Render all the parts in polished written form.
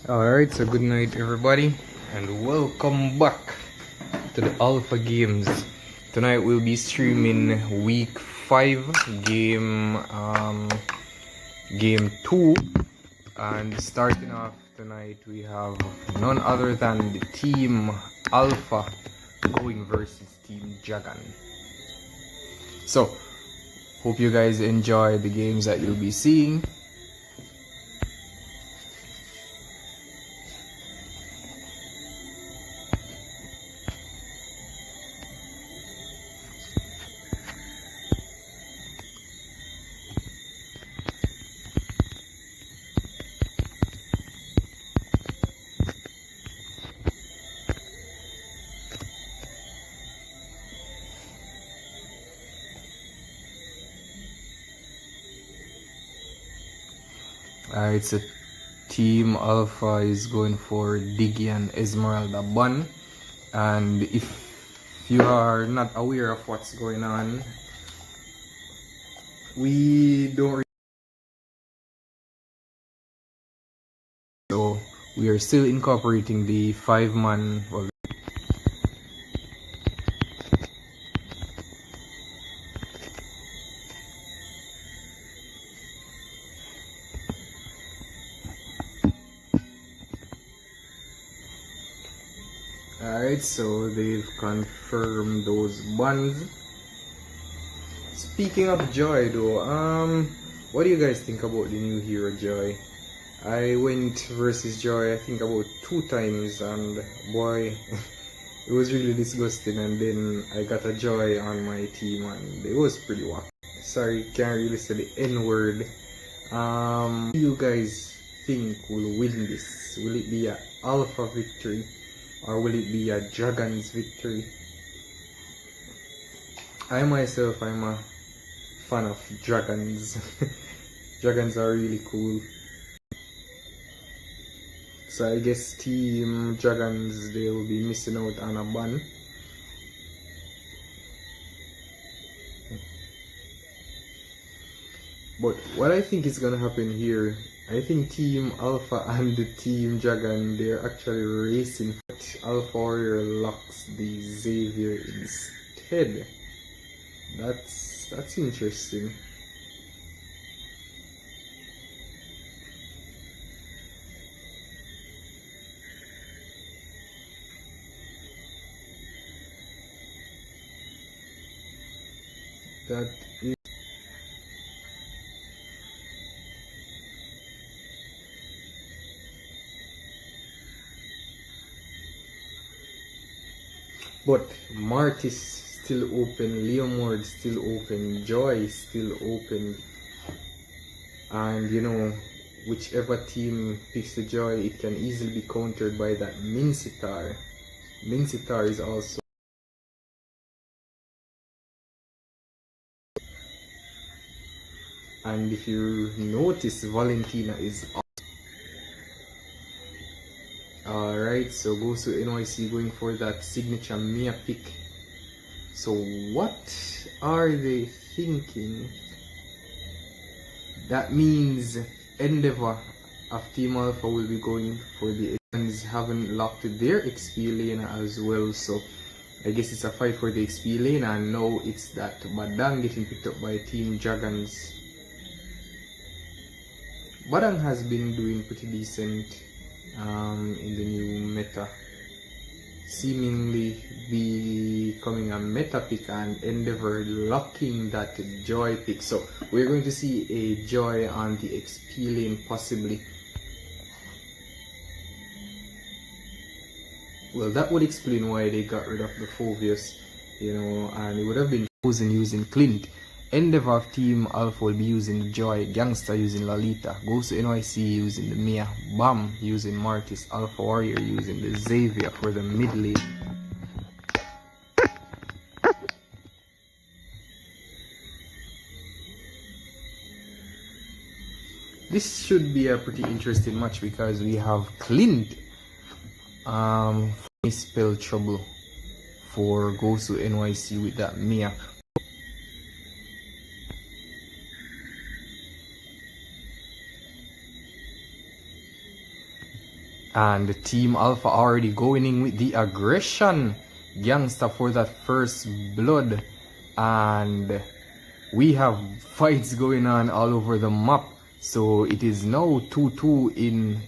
Alright, so good night everybody and welcome back to the Alpha Games. Tonight we'll be streaming week 5 game 2, and starting off tonight we have none other than the team Alpha going versus team Dragon. So hope you guys enjoy the games that you'll be seeing. It's a team Alpha is going for Diggy and Esmeralda Bun, and if you are not aware of what's going on, we don't so we are still incorporating the 5-man. Well, alright, so they've confirmed those buns. Speaking of Joy though, what do you guys think about the new hero Joy? I went versus Joy I think about 2 times, and boy it was really disgusting, and then I got a Joy on my team and it was pretty whack. Sorry, can't really say the N-word. Who do you guys think will win this? Will it be a Alpha victory or will it be a Dragon's victory? I myself, I'm a fan of dragons. Dragons are really cool. So I guess team Dragons, they will be missing out on a ban. But what I think is gonna happen here, I think team Alpha and the team Dragon, they're actually racing. Alpha Warrior locks the Xavier instead. That's interesting. That is, but Martis still open, Leomord still open, Joy still open, and you know, whichever team picks the Joy, it can easily be countered by that Mincitar. Mincitar is also, and if you notice, Valentina is off. Alright, so goes to NYC going for that signature Mia pick. So what are they thinking? That means Endeavor of Team Alpha will be going for the Evans, haven't locked their XP lane as well, so I guess it's a fight for the XP lane, and now it's that Badang getting picked up by Team Dragons. Badang has been doing pretty decent in the new meta, seemingly becoming a meta pick, and Endeavor locking that Joy pick. So we're going to see a Joy on the XP lane possibly. Well, that would explain why they got rid of the Phobius, you know, and it would have been chosen using Clint. Endeavor of Team Alpha will be using Joy, Gangster using Lolita, Goes to NYC using the Mia, Bam using Martis, Alpha Warrior using the Xavier for the mid lane. This should be a pretty interesting match because we have Clint spell trouble for Goes to NYC with that Mia. And Team Alpha already going in with the aggression. Gangster for that first blood. And we have fights going on all over the map. So it is now 2-2 in.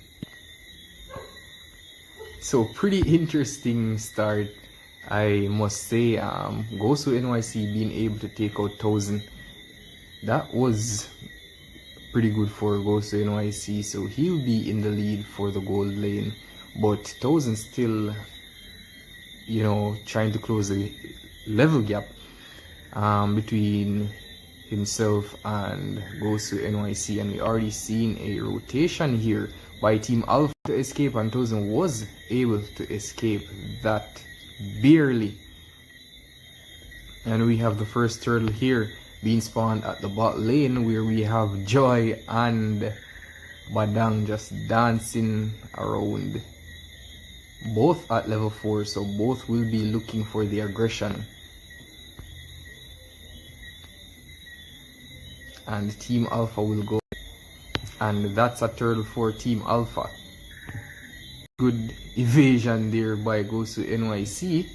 So pretty interesting start, I must say. Gosu NYC being able to take out 1000. That was pretty good for Gosu NYC. So he'll be in the lead for the gold lane. But 1000 still, you know, trying to close the level gap between himself and Gosu NYC, and we already seen a rotation here by Team Alpha to escape, and 1000 was able to escape that barely. And we have the first turtle here being spawned at the bot lane, where we have Joy and Badang just dancing around, both at level 4, so both will be looking for the aggression. And Team Alpha will go, and that's a turtle for Team Alpha. Good evasion there by Gosu NYC.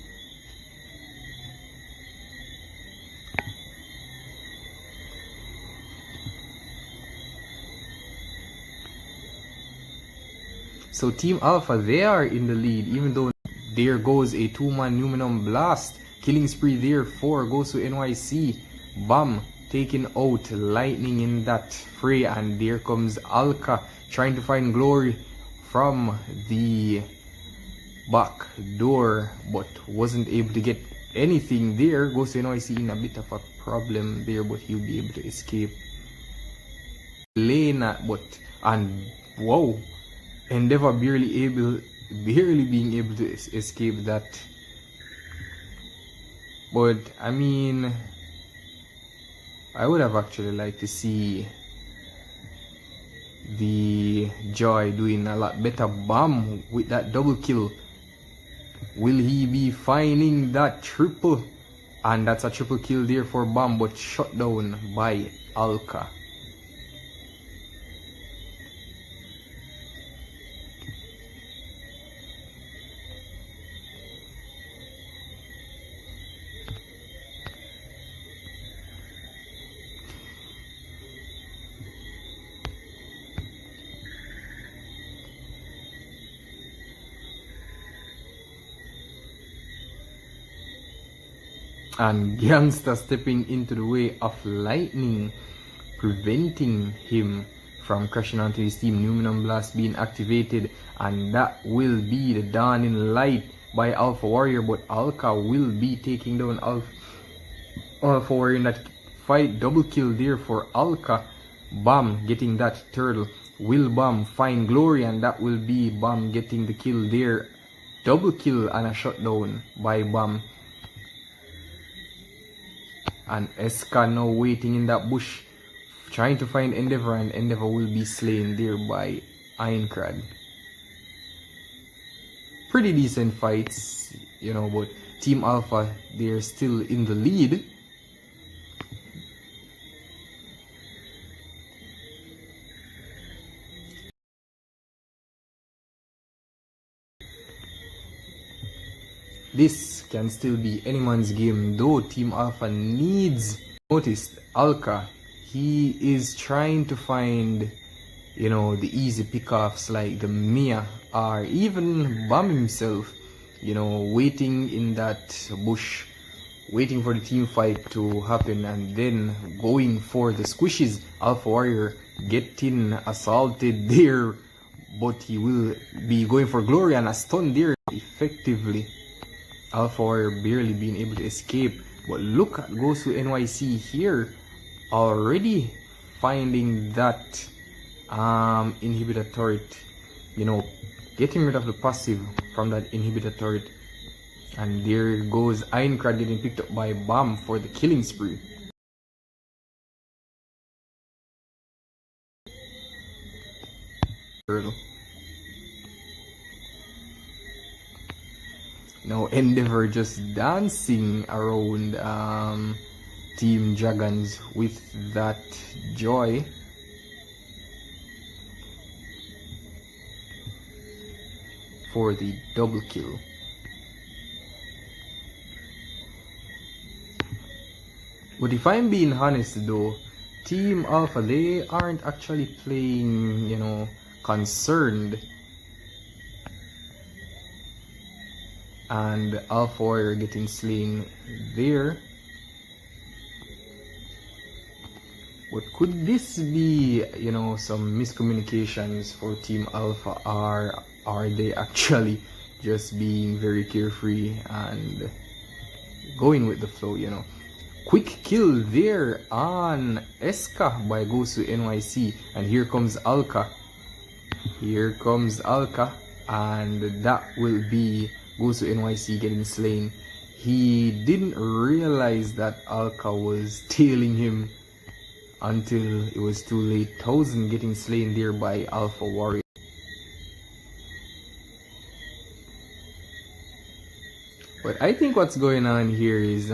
So Team Alpha, they are in the lead, even though there goes a 2-man Numinum Blast. Killing spree there for Gosu NYC. Bam, taking out Lightning in that fray, and there comes Alka trying to find glory from the back door, but wasn't able to get anything there. Gosu NYC in a bit of a problem there, but he'll be able to escape. Lena, but, and wow, Endeavor barely being able to escape that. But I mean, I would have actually liked to see the Joy doing a lot better. Bam with that double kill. Will he be finding that triple? And that's a triple kill there for Bam, but shut down by Alka. And Gangsta stepping into the way of Lightning, preventing him from crashing onto his team. Numinum Blast being activated, and that will be the dawning light by Alpha Warrior, but Alka will be taking down Alpha Warrior in that fight. Double kill there for Alka. Bam getting that turtle. Will Bam find glory, and that will be Bam getting the kill there. Double kill and a shutdown by Bam. And Eska now waiting in that bush, trying to find Endeavor, and Endeavor will be slain there by Ironcrad. Pretty decent fights, you know, but Team Alpha, they're still in the lead. This can still be anyone's game, though Team Alpha needs. Notice Alka, he is trying to find, you know, the easy pickoffs like the Mia, or even Bam himself, you know, waiting in that bush, waiting for the team fight to happen, and then going for the squishes. Alpha Warrior getting assaulted there, but he will be going for glory and a stun there effectively. Alpha Warrior barely being able to escape, but look at Gosu NYC here, already finding that inhibitor turret, you know, getting rid of the passive from that inhibitor turret. And there goes Ironcrad getting picked up by Bam for the killing spree. Now Endeavor just dancing around Team Dragons with that Joy. for the double kill. But if I'm being honest though, Team Alpha, they aren't actually playing, you know, concerned. And Alpha Warrior getting slain there. But could this be, you know, some miscommunications for Team Alpha? Are they actually just being very carefree and going with the flow, you know? Quick kill there on Eska by Gosu NYC, and here comes Alka. Here comes Alka, and that will be Gosu NYC getting slain. He didn't realize that Alka was tailing him until it was too late. 1000 getting slain there by Alpha Warrior. But I think what's going on here is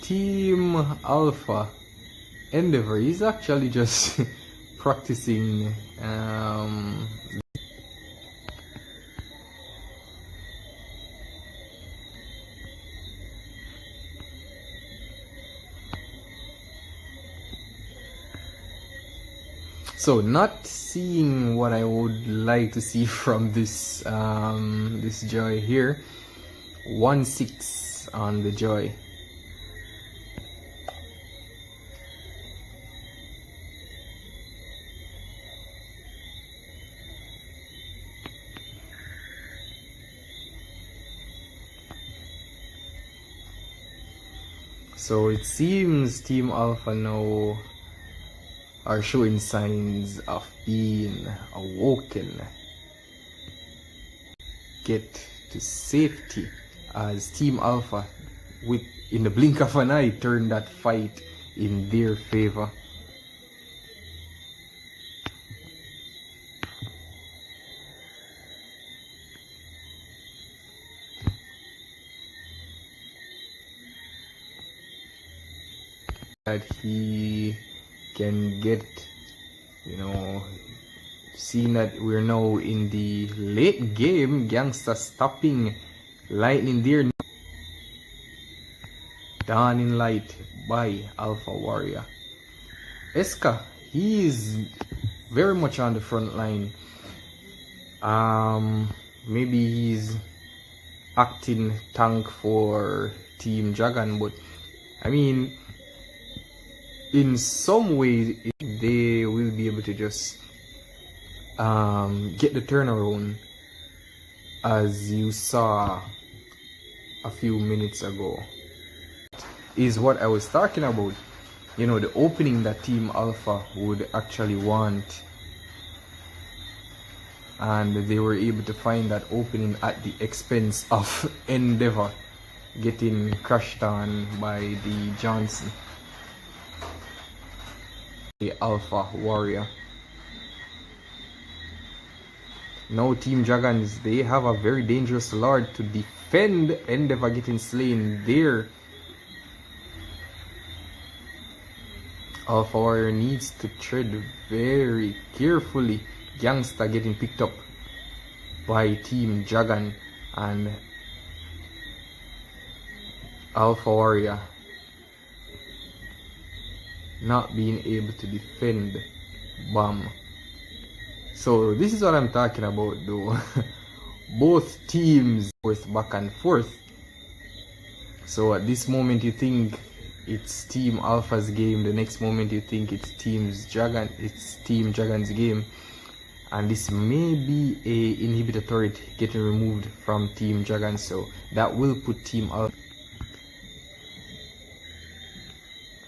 Team Alpha Endeavor is actually just practicing so not seeing what I would like to see from this this Joy here. 1-6 on the Joy. So it seems Team Alpha now are showing signs of being awoken. Get to safety as Team Alpha, with in the blink of an eye, turned that fight in their favor. That he can get, you know, seeing that we're now in the late game, Gangsta stopping Lightning there. Dawning Light by Alpha Warrior. Eska, he is very much on the front line. Maybe he's acting tank for Team Dragon, but I mean, in some ways they will be able to just get the turnaround, as you saw a few minutes ago. Is what I was talking about, you know, the opening that Team Alpha would actually want, and they were able to find that opening at the expense of Endeavor getting crushed on by the Johnson, the Alpha Warrior. Now Team Dragons, they have a very dangerous Lord to defend. Endeavor getting slain there. Alpha Warrior needs to tread very carefully. Gangsta getting picked up by Team Dragon, and Alpha Warrior not being able to defend Bomb. So this is what I'm talking about though. Both teams worth back and forth. So at this moment you think it's Team Alpha's game, the next moment you think it's Team Dragon's game, and this may be a inhibitor turret getting removed from Team Dragon, so that will put Team Alpha,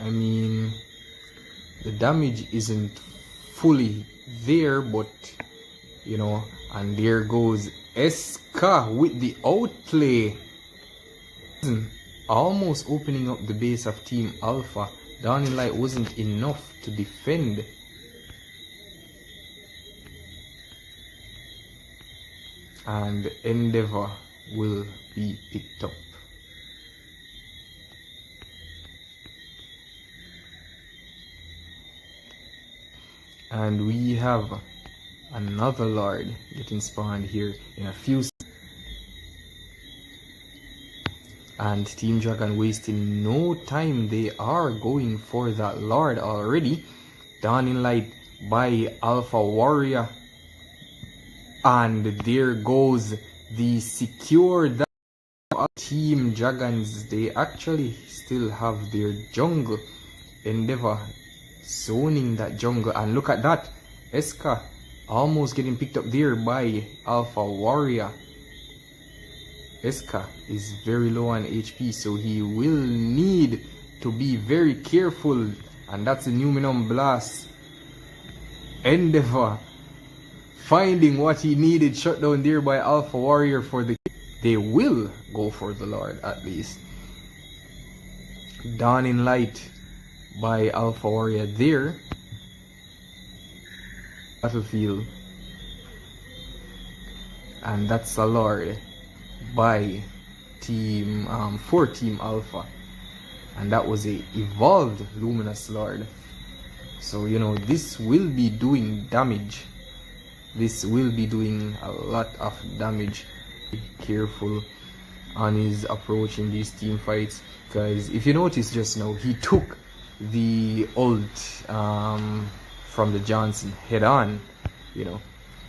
I mean, the damage isn't fully there, but you know, and there goes Eska with the outplay, almost opening up the base of Team Alpha. Dawning Light wasn't enough to defend. And Endeavor will be picked up. And we have Another Lord getting spawned here in a few. And Team Dragon wasting no time. They are going for that Lord already. Dawning Light by Alpha Warrior. And there goes the secure Team Dragons. They actually still have their jungle. Endeavor zoning that jungle. And look at that. Eska almost getting picked up there by Alpha Warrior. Eska is very low on HP, so he will need to be very careful. And that's a Numinum Blast. Endeavor finding what he needed, shut down there by Alpha Warrior for the. They will go for the Lord at least. Dawning Light by Alpha Warrior there. Battlefield. And that's a Lord by team for Team Alpha, and that was a evolved Luminous Lord. So you know, this will be doing damage. This will be doing a lot of damage. Be careful on his approach in these team fights, because if you notice just now, he took the ult from the Johnson head on. You know,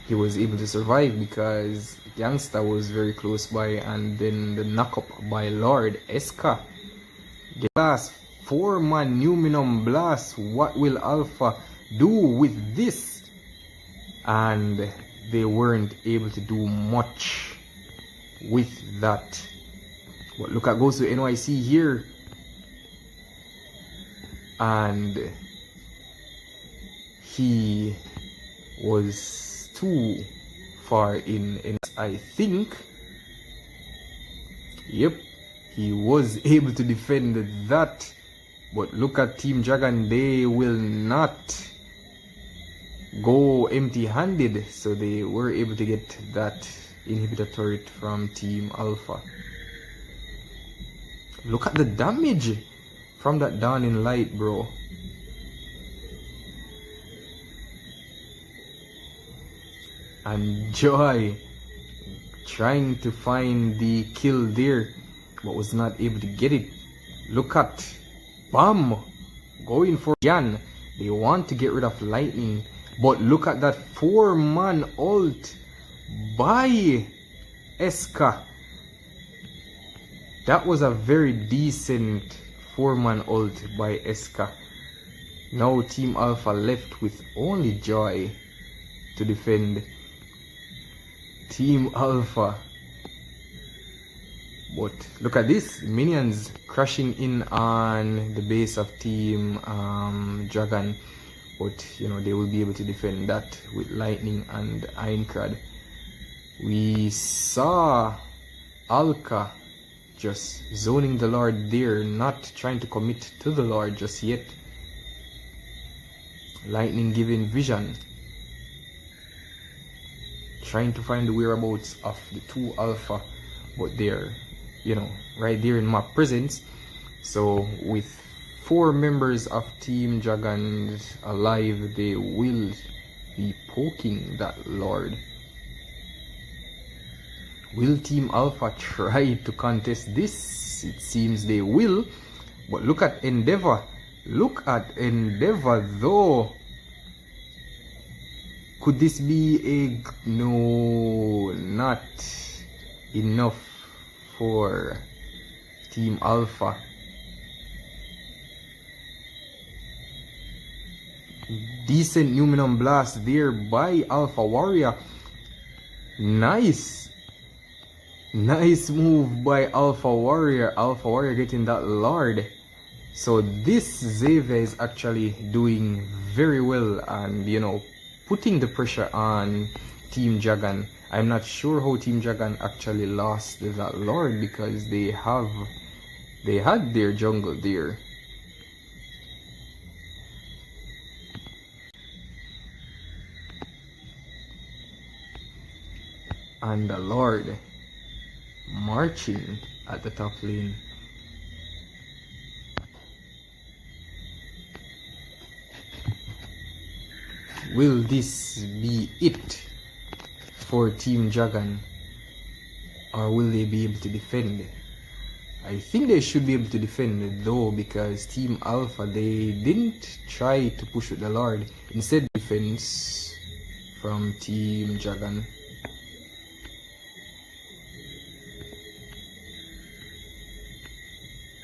he was able to survive because Gangsta was very close by, and then the knockup by Lord Eska. The last 4-man Numinum Blast. What will Alpha do with this? And they weren't able to do much with that. But look at goes to NYC here. And he was too far in, I think. Yep, he was able to defend that. But look at Team Dragon, they will not go empty-handed, so they were able to get that inhibitor turret from Team Alpha. Look at the damage from that Dawning Light, bro. And Joy trying to find the kill there, but was not able to get it. Look at Bam going for Yan. They want to get rid of Lightning, but look at that 4-man ult by Eska. That was a very decent 4-man ult by Eska. Now Team Alpha left with only Joy to defend. Team Alpha. But look at this, minions crashing in on the base of Team Dragon. But you know, they will be able to defend that with Lightning and Ironclad. We saw Alka just zoning the Lord there, not trying to commit to the Lord just yet. Lightning giving vision, trying to find the whereabouts of the 2 Alpha, but they're, you know, right there in map presence. So with 4 members of Team Dragon alive, they will be poking that Lord. Will Team Alpha try to contest this? It seems they will. But look at Endeavor. Look at Endeavor though. Could this be a... No, not enough for Team Alpha. Decent Numinum Blast there by Alpha Warrior. Nice. Nice move by Alpha Warrior. Alpha Warrior getting that Lord. So this Xavier is actually doing very well, and you know, putting the pressure on Team Dragon. I'm not sure how Team Dragon actually lost that Lord, because they had their jungle there. And the Lord marching at the top lane. will this be it for Team Dragon, or will they be able to defend? I think they should be able to defend though, because Team Alpha, they didn't try to push with the Lord. Instead, defense from Team Dragon.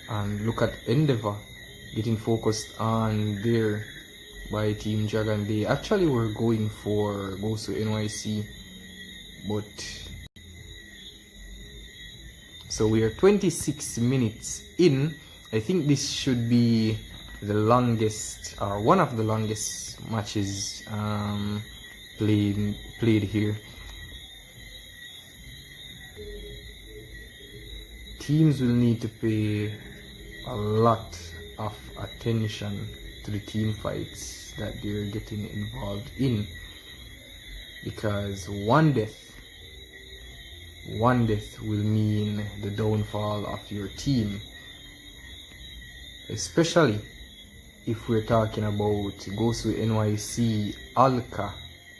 And look at Endeavor getting focused on there by Team Dragon. They actually were going for Goes to NYC, but so we are 26 minutes in. I think this should be the longest, or one of the longest matches played here. Teams will need to pay a lot of attention to the team fights that they're getting involved in, because one death will mean the downfall of your team, especially if we're talking about Gosu NYC, Alka,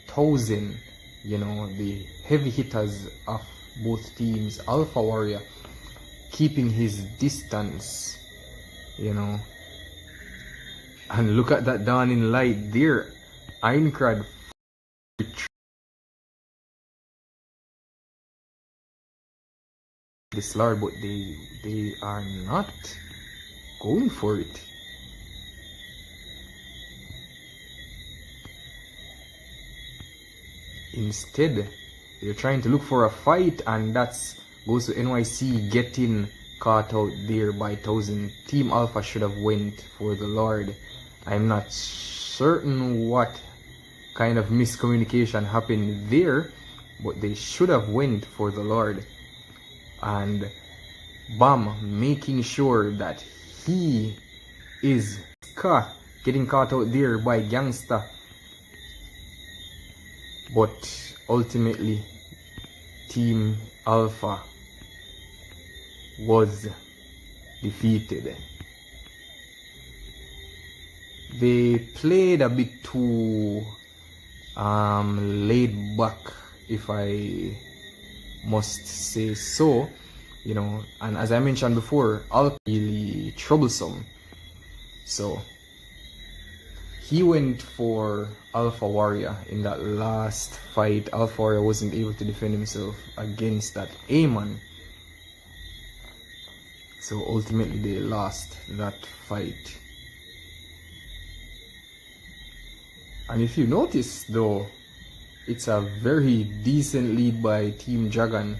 1000, you know, the heavy hitters of both teams. Alpha Warrior keeping his distance, you know, and look at that dawning light there. Ironcrad this Lord, but they are not going for it. Instead, they're trying to look for a fight, and that's Goes to NYC getting caught out there by 1000. Team Alpha should have went for the Lord. I'm not certain what kind of miscommunication happened there, but they should have went for the Lord. And Bam making sure that he is getting caught out there by Gangsta, but ultimately Team Alpha was defeated. They played a bit too laid back, if I must say so, you know, and as I mentioned before, Alpha really troublesome. So he went for Alpha Warrior in that last fight. Alpha Warrior wasn't able to defend himself against that A-man, so ultimately they lost that fight. And if you notice though, it's a very decent lead by Team Dragon.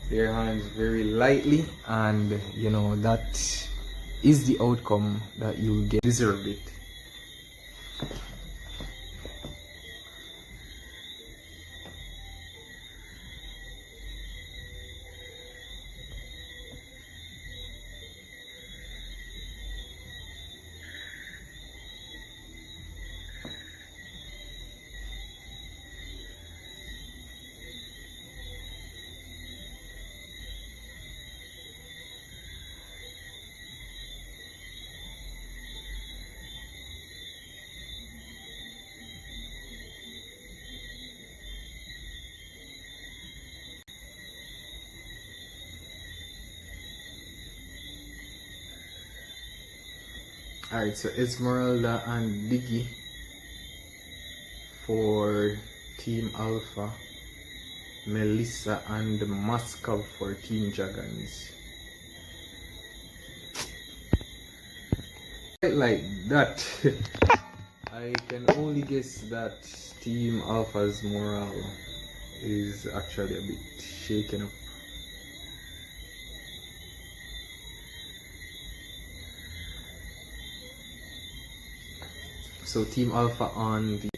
Their hands very lightly, and you know, that is the outcome that you get. Deserve it. Alright, so Esmeralda and Diggy for Team Alpha, Melissa and Moscow for Team Dragons. Like that, I can only guess that Team Alpha's morale is actually a bit shaken up. So Team Alpha on the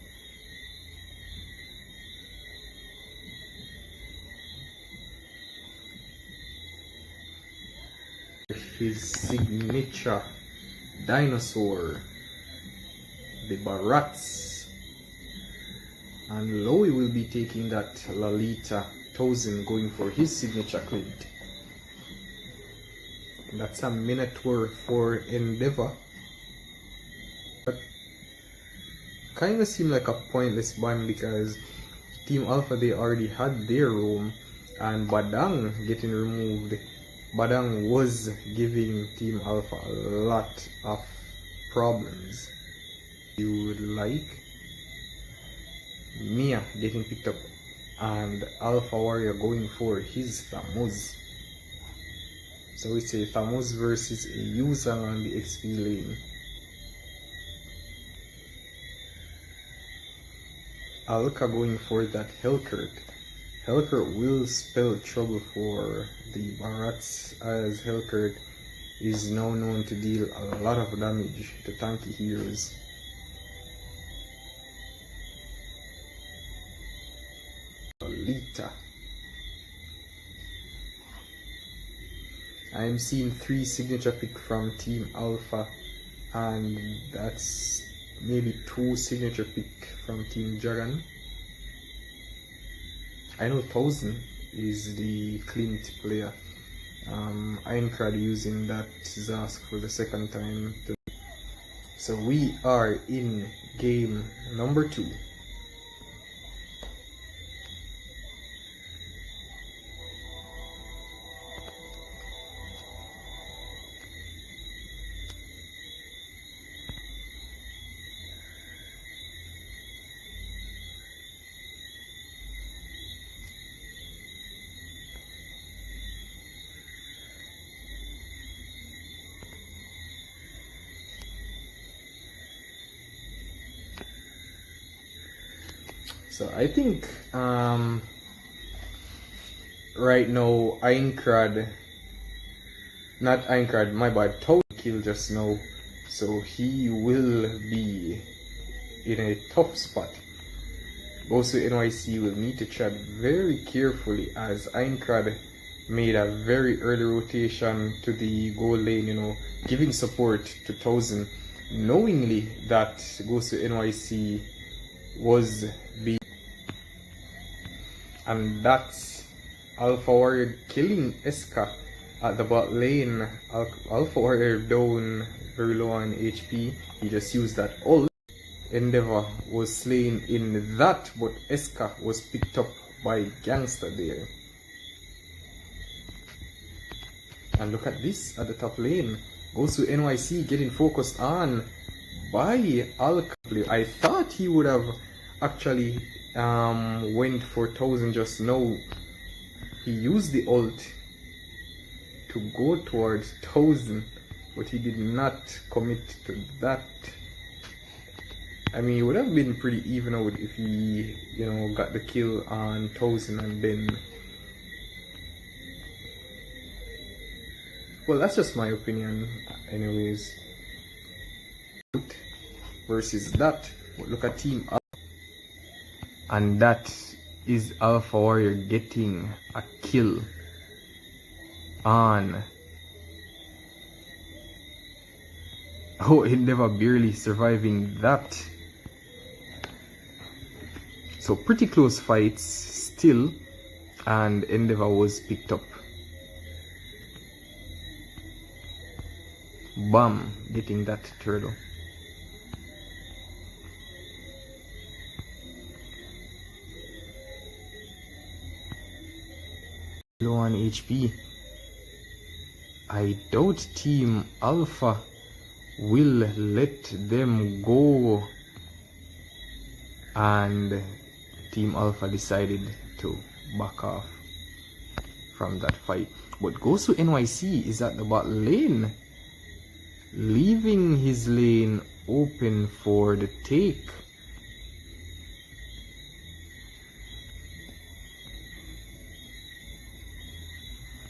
his signature dinosaur, the Barats, and Lowy will be taking that Lalita 1000, going for his signature clint. That's a Minotaur for Endeavor. But kind of seemed like a pointless ban because Team Alpha, they already had their roam, and Badang getting removed. Badang was giving Team Alpha a lot of problems. You would like Mia getting picked up and Alpha Warrior going for his Thamuz. So it's a Thamuz versus a user on the XP lane. Alka going for that Hellcurt. Hellcurt will spell trouble for the Barats, as Hellcurt is now known to deal a lot of damage to tanky heroes. Lita. I am seeing 3 signature pick from Team Alpha, and that's maybe 2 signature pick from Team Dragon. I know 1000 is the Clint player. Ironcrad using that Zask for the second time. So we are in game number 2. So I think right now Toad killed just now, so he will be in a tough spot. Also NYC will need to tread very carefully, as Ironcrad made a very early rotation to the goal lane, giving support to 1000, knowingly that Gosu NYC was being, and that's Alpha Warrior killing Eska at the bot lane. Alpha Warrior down very low on HP. He just used that ult. Endeavor was slain in that, but Eska was picked up by Gangster there. And look at this at the top lane. Goes to NYC getting focused on by Alka. I thought he would have actually went for 1000 just now. He used the ult to go towards 1000, but he did not commit to that. I mean, it would have been pretty even out if he, got the kill on 1000 and then. Well, that's just my opinion, anyways. Versus that, but look at Team Alpha. And that is Alpha Warrior getting a kill on Endeavor, barely surviving that. So pretty close fights still, and Endeavor was picked up. Bam, getting that turtle. Low on HP. I doubt Team Alpha will let them go, and Team Alpha decided to back off from that fight. But Gosu NYC is at the bot lane, leaving his lane open for the take.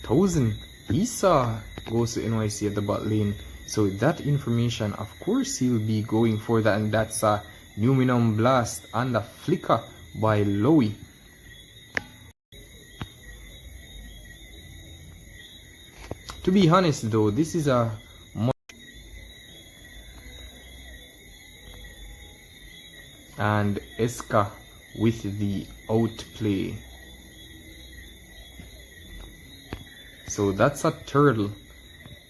Thousand, he saw Gosu NYC at the bot lane, so that information, of course, he'll be going for that, and that's a Numinum Blast and a Flicker by Lowy. To be honest though, this is a and Eska with the outplay. So that's a turtle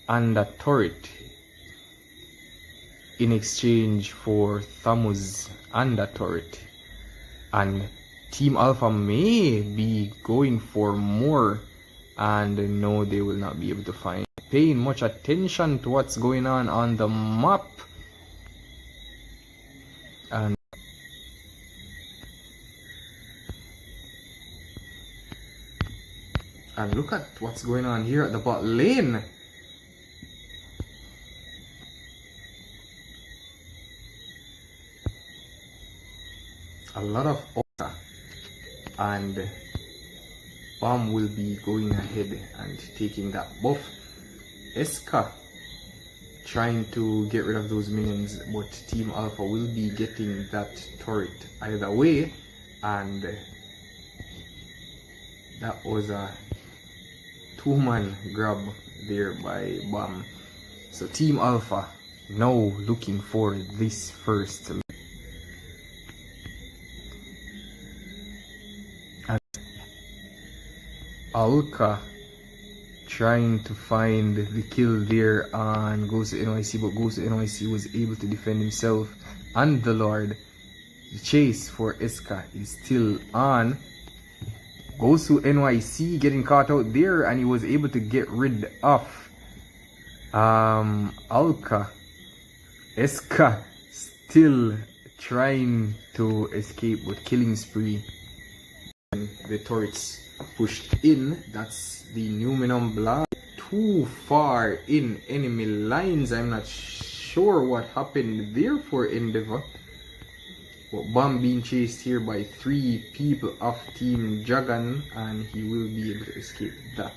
and a turret in exchange for Thamus and a turret. And Team Alpha may be going for more, and no, they will not be able to find. Paying much attention to what's going on the map. And look at what's going on here at the bot lane. A lot of Oka, and Bomb will be going ahead and taking that buff. Eska trying to get rid of those minions, but Team Alpha will be getting that turret either way, and that was a two-man grab there by Bomb. So Team Alpha now looking for this first. And Alka trying to find the kill there on Goes to NYC, but Goes to NYC was able to defend himself and the Lord. The chase for Eska is still on. Goes to NYC getting caught out there, and he was able to get rid of Alka. Eska still trying to escape with killing spree. And the turrets pushed in. That's the Numinum Blast. Too far in enemy lines. I'm not sure what happened there for Endeavor. But Bomb being chased here by 3 people of Team Jagan, and he will be able to escape that.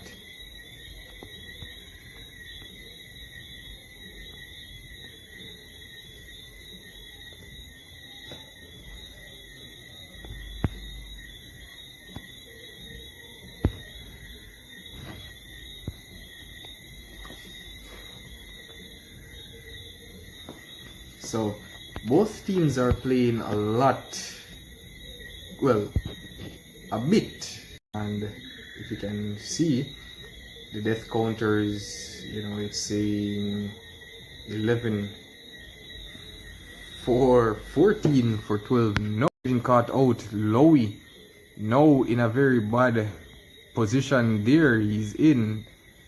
So both teams are playing a lot, well, a bit, and if you can see the death counters, you know, it's saying 11 for 14 for 12. No, getting caught out. Lowy now in a very bad position there. He's in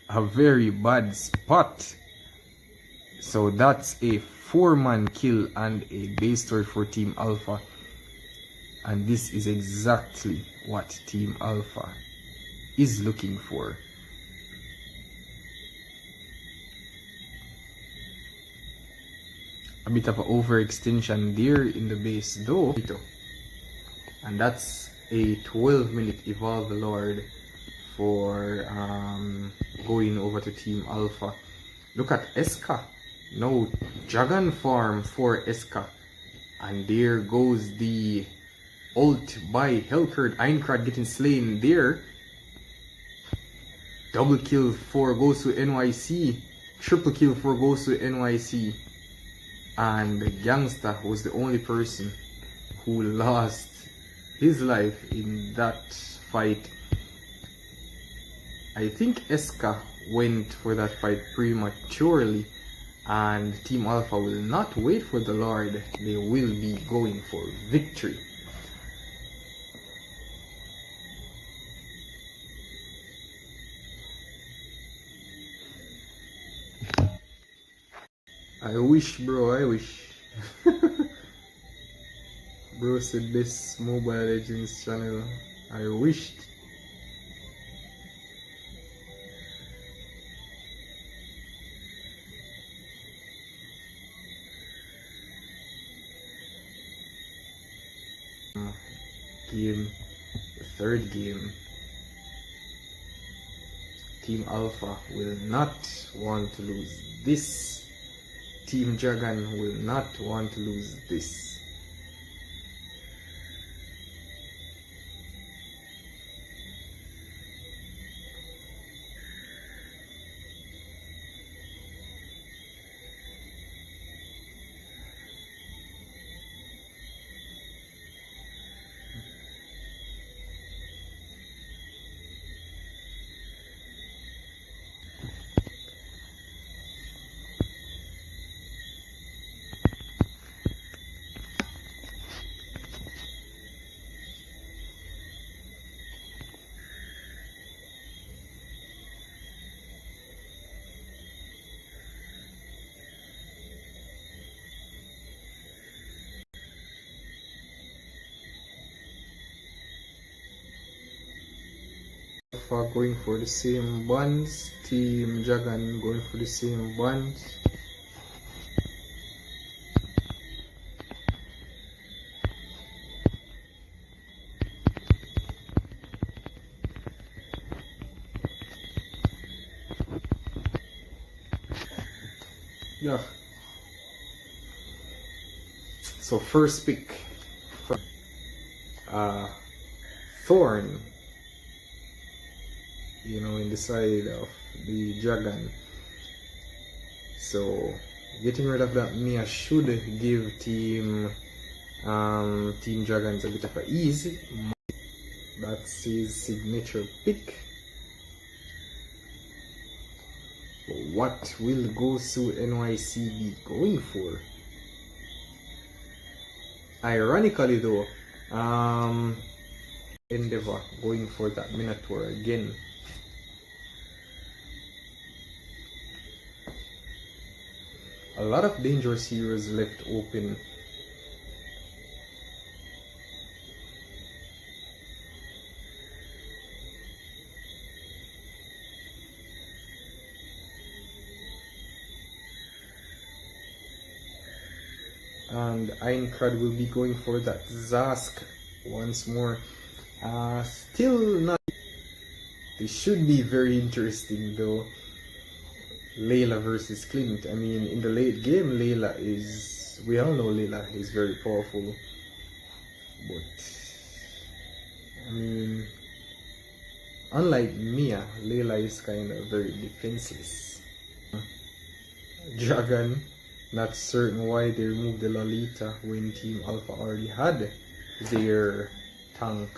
a very bad spot. So that's a 4-man kill and a base story for Team Alpha, and this is exactly what Team Alpha is looking for. A bit of an overextension there in the base though, and that's a 12-minute Evolve the Lord for going over to Team Alpha. Look at Eska. No Dragon farm for Eska, and there goes the ult by Hellcurt. Aincrad getting slain there. Double kill for Goes to NYC, triple kill for Goes to NYC, and the Gangsta was the only person who lost his life in that fight. I think Eska went for that fight prematurely, and Team Alpha will not wait for the Lord. They will be going for victory. I wish, bro, I wish. Bro said this Mobile Legends channel. I wished. Game, the third game, Team Alpha will not want to lose this. Team Dragon will not want to lose this. Alpha going for the same buns. Team Dragon going for the same buns. Yeah. So first pick, Thorn, in the side of the Dragon. So getting rid of that Mia should give Team Dragons a bit of a ease. That's his signature pick. What will Gosu NYC be going for? Ironically though, Endeavor going for that Minotaur again. A lot of dangerous heroes left open. And Aincrad will be going for that Zask once more. Still not. This should be very interesting though. Layla versus Clint. I mean, in the late game, we all know Layla is very powerful. But, I mean, unlike Mia, Layla is kind of very defenseless. Dragon, not certain why they removed the Lolita when Team Alpha already had their tank.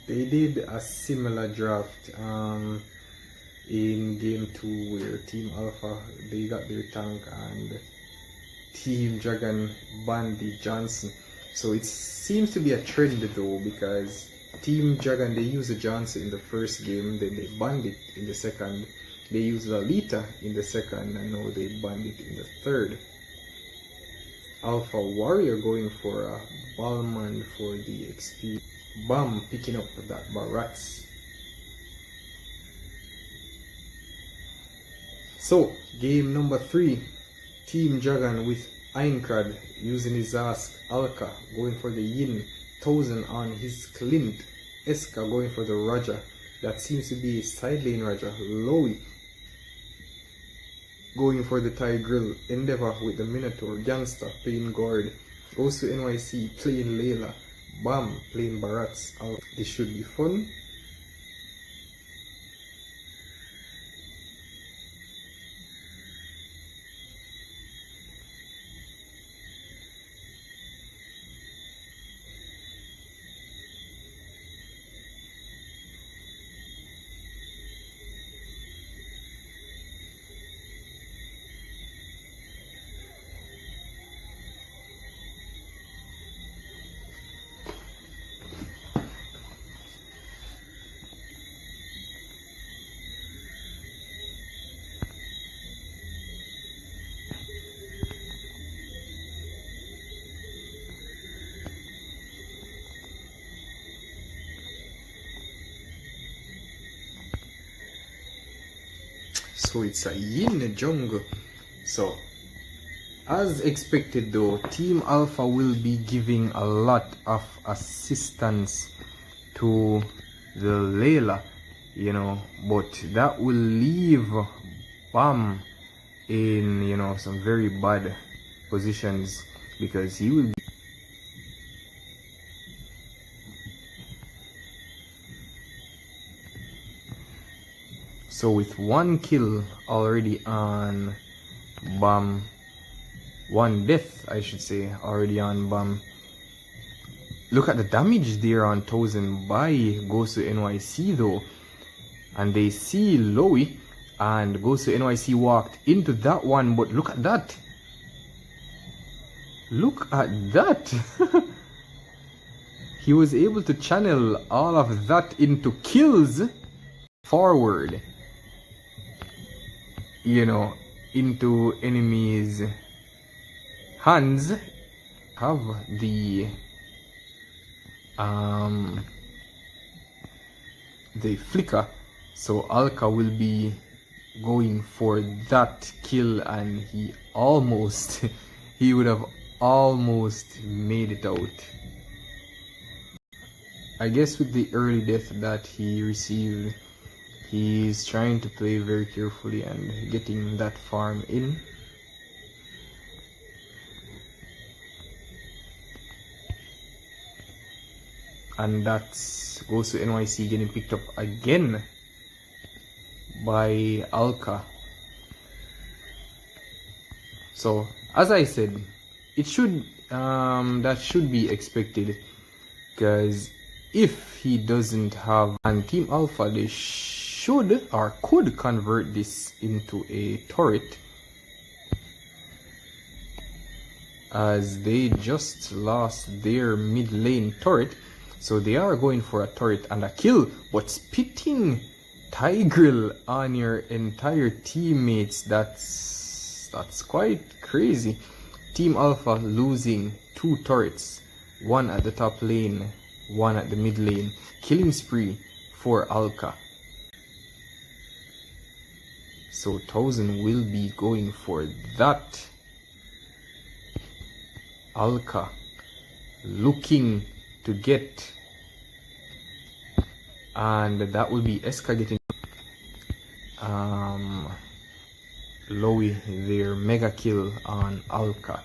They did a similar draft in game 2 where Team Alpha, they got their tank and Team Dragon banned the Johnson. So it seems to be a trend though, because Team Dragon, they used the Johnson in the first game, then they banned it in the second. They used Lolita in the second, and now they banned it in the third. Alpha Warrior going for a Balman for the XP. Bam picking up that Barats. So, game number 3. Team Dragon with Aincrad using his Ask. Alka going for the Yin. 1000 on his Clint. Eska going for the Raja. That seems to be side lane Raja. Lowy going for the Tigrill. Endeavor with the Minotaur. Gangster playing Guard. Goes to NYC playing Layla. Bam playing Barats. This should be fun. So it's a Yin jungle. So as expected though, Team Alpha will be giving a lot of assistance to the Layla, but that will leave Bam in some very bad positions, because he will be so with 1 kill already on Bam, 1 death I should say already on Bam. Look at the damage there on 1000 by Goes to NYC though, and they see Lowy and Goes to NYC walked into that one, but look at that. Look at that. He was able to channel all of that into kills forward, into enemies' hands. Have the the flicker, so Alka will be going for that kill, and he almost he would have almost made it out. I guess with the early death that he received, he's trying to play very carefully and getting that farm in. And that's goes to NYC getting picked up again by Alka. So as I said, it should that should be expected, because if he doesn't have, and Team Alpha, they should or could convert this into a turret, as they just lost their mid lane turret. So they are going for a turret and a kill, but spitting Tigreal on your entire teammates, that's quite crazy. Team Alpha losing 2 turrets, one at the top lane, one at the mid lane. Killing spree for Alka. So 1000 will be going for that. Alka looking to get, and that will be Eska getting Lowy their mega kill on Alka,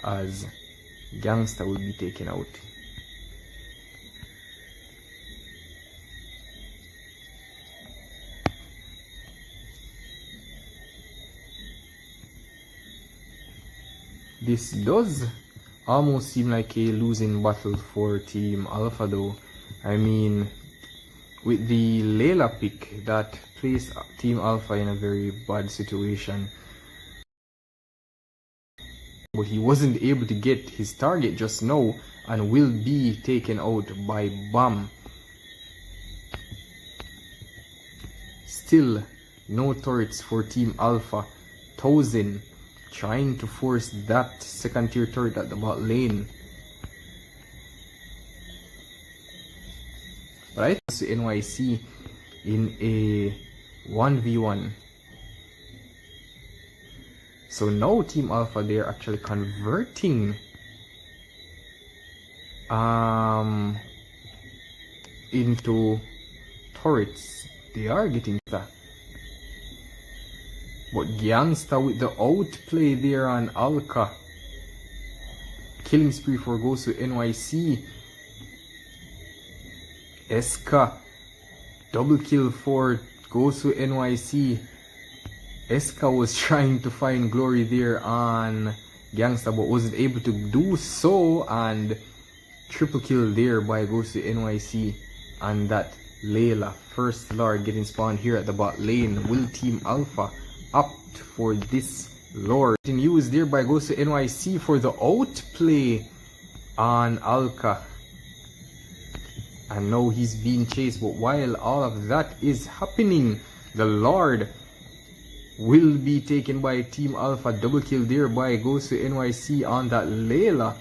as Gangsta will be taken out. This does almost seem like a losing battle for Team Alpha though. I mean, with the Layla pick, that placed Team Alpha in a very bad situation. But he wasn't able to get his target just now and will be taken out by Bam. Still no turrets for Team Alpha. 1000 trying to force that second tier turret at the bot lane. Right, to NYC in a 1v1. So now Team Alpha, they're actually converting into turrets. They are getting that. But Gangsta with the outplay there on Alka. Killing spree for goes to NYC. Eska, double kill for goes to NYC. Eska was trying to find glory there on Gangsta, but wasn't able to do so, and triple kill there by goes to NYC. And that Layla, first Lord, getting spawned here at the bot lane. Will Team Alpha opt for this Lord? And used there by goes to NYC for the outplay on Alka. And now he's being chased, but while all of that is happening, the Lord will be taken by Team Alpha. Double kill there by goes to NYC on that Layla.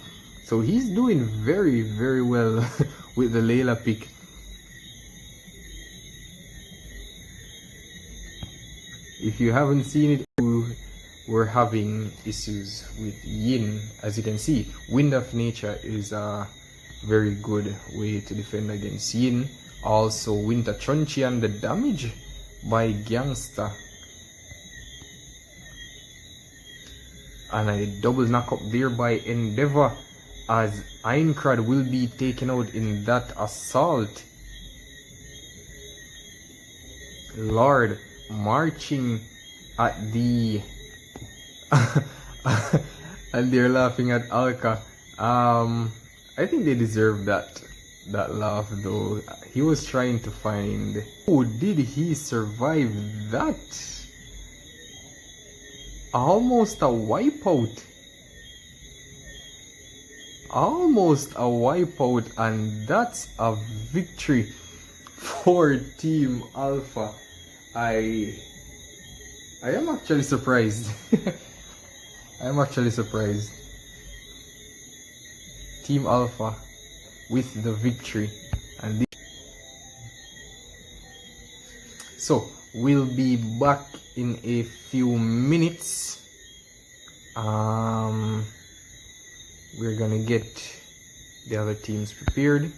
So he's doing very, very well with the Layla pick. If you haven't seen it, we're having issues with Yin. As you can see, Wind of Nature is a very good way to defend against Yin. Also Winter Chunchi, and the damage by Gangsta. And a double knock up there by Endeavor, as Aincrad will be taken out in that assault. Lord marching at the and they're laughing at Alka. I think they deserve that laugh though. He was trying to find, oh, did he survive that? Almost a wipeout. Almost a wipeout, and that's a victory for Team Alpha. I am actually surprised. I am actually surprised. Team Alpha with the victory, and So we'll be back in a few minutes. We're gonna get the other teams prepared.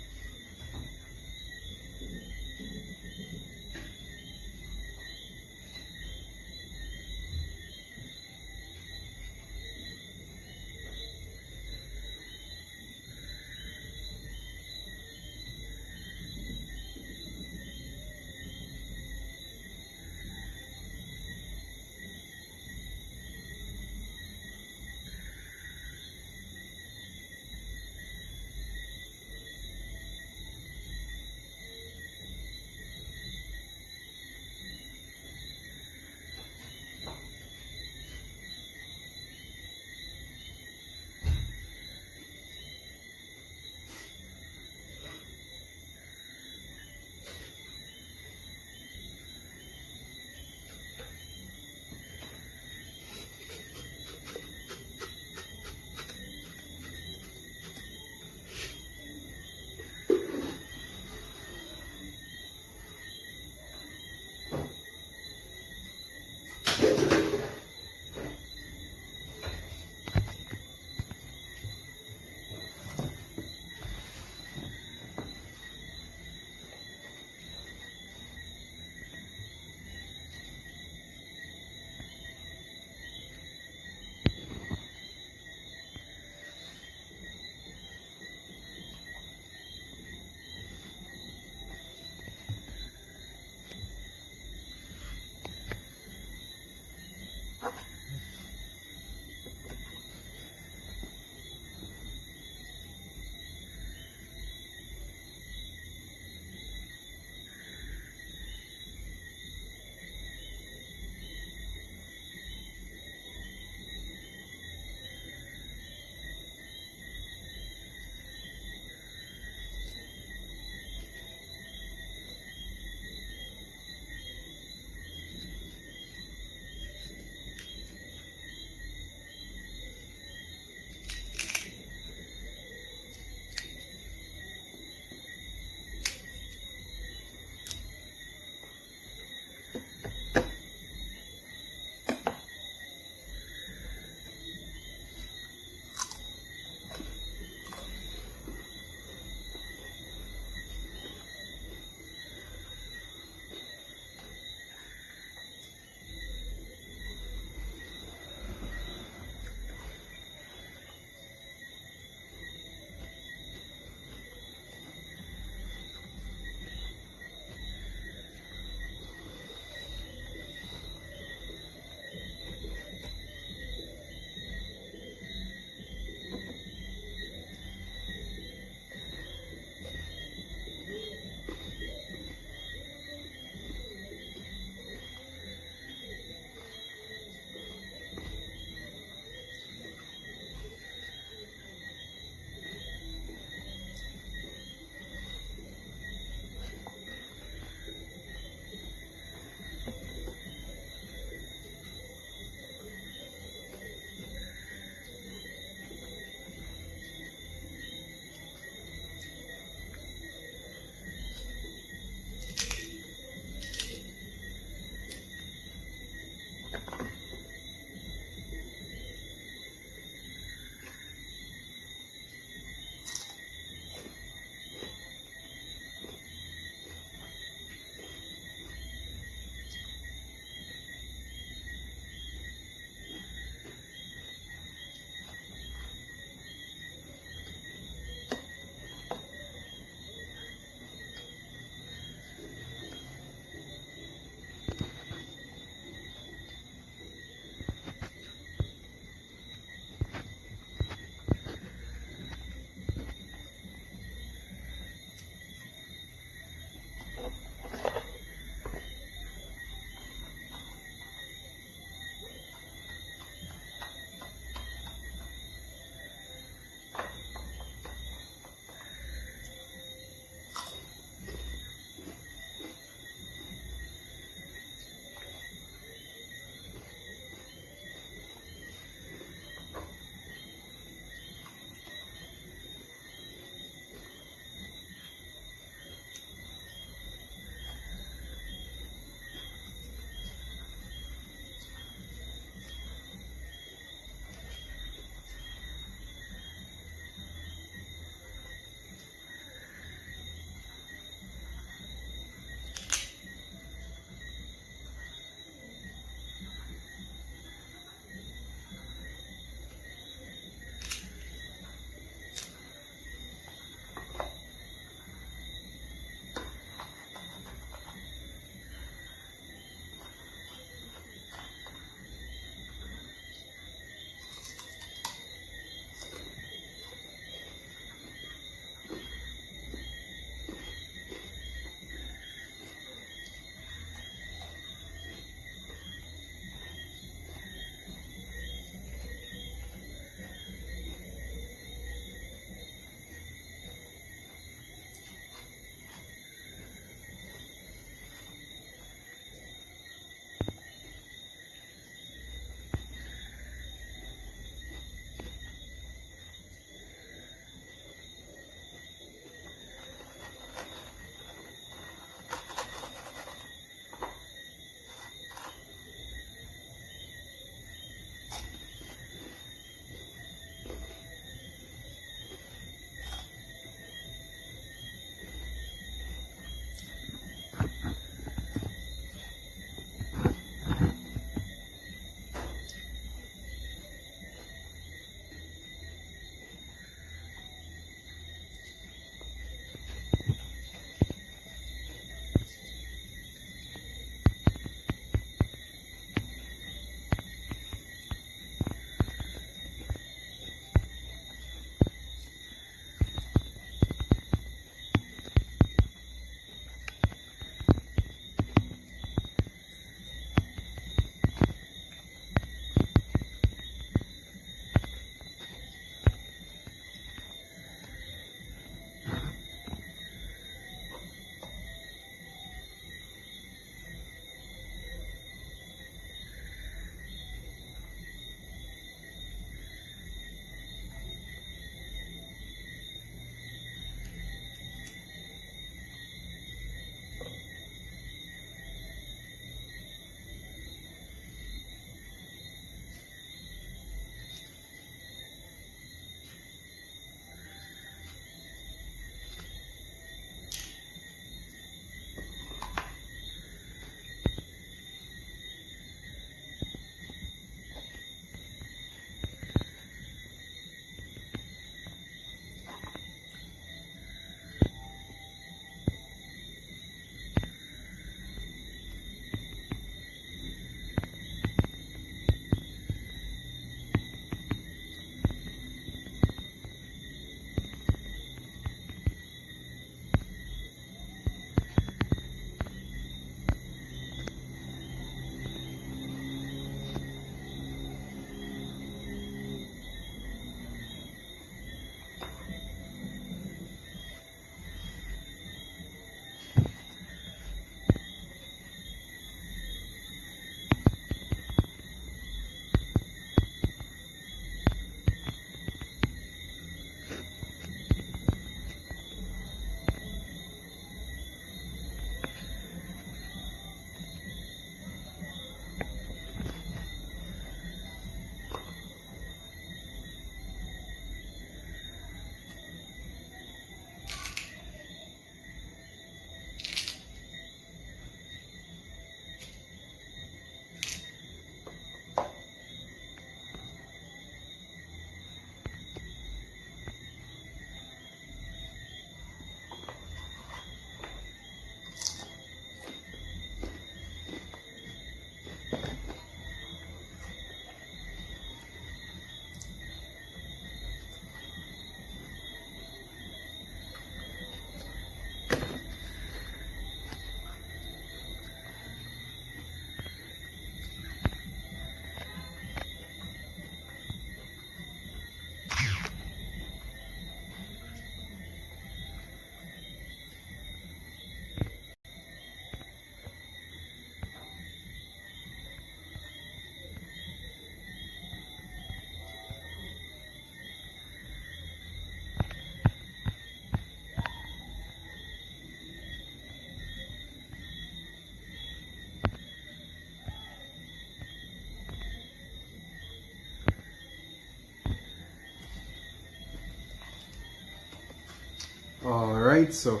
Alright, so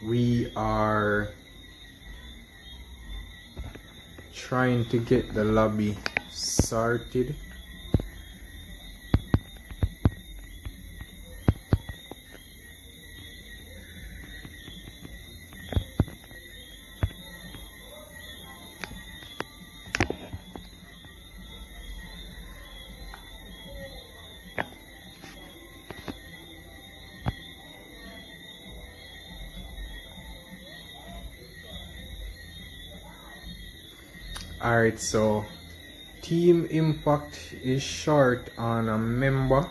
we are trying to get the lobby started. Alright, so Team Impact is short on a member.